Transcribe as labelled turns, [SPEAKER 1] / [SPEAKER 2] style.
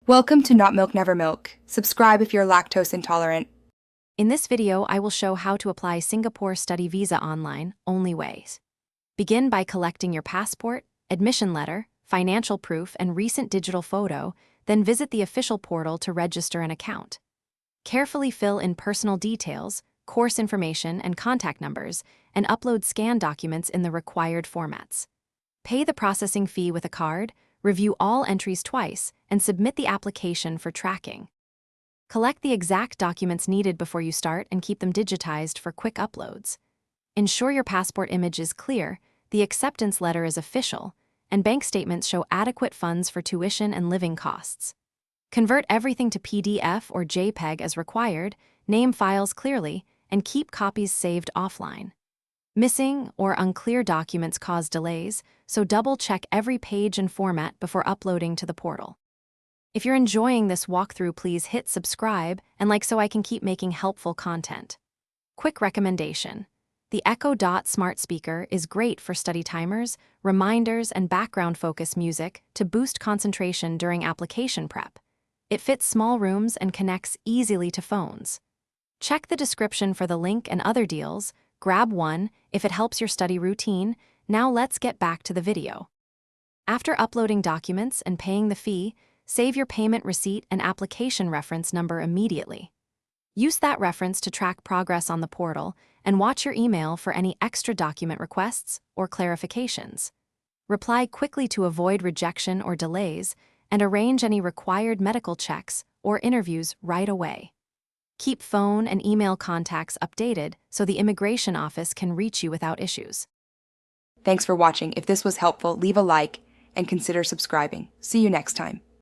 [SPEAKER 1] Welcome to Not Milk Never Milk. Subscribe if you're lactose intolerant.
[SPEAKER 2] In this video, I will show how to apply Singapore study visa online, only ways. Begin by collecting your passport, admission letter, financial proof, and recent digital photo, then visit the official portal to register an account. Carefully fill in personal details, course information, and contact numbers, and upload scanned documents in the required formats. Pay the processing fee with a card, review all entries twice, and submit the application for tracking. Collect the exact documents needed before you start and keep them digitized for quick uploads. Ensure your passport image is clear, the acceptance letter is official, and bank statements show adequate funds for tuition and living costs. Convert everything to PDF or JPEG as required, name files clearly, and keep copies saved offline. Missing or unclear documents cause delays, so double-check every page and format before uploading to the portal. If you're enjoying this walkthrough, please hit subscribe and like so I can keep making helpful content. Quick recommendation. The Echo Dot smart speaker is great for study timers, reminders, and background focus music to boost concentration during application prep. It fits small rooms and connects easily to phones. Check the description for the link and other deals. Grab one if it helps your study routine. Now let's get back to the video. After uploading documents and paying the fee, save your payment receipt and application reference number immediately. Use that reference to track progress on the portal and watch your email for any extra document requests or clarifications. Reply quickly to avoid rejection or delays, and arrange any required medical checks or interviews right away. Keep phone and email contacts updated so the immigration office can reach you without issues.
[SPEAKER 1] Thanks for watching. If this was helpful, leave a like and consider subscribing. See you next time.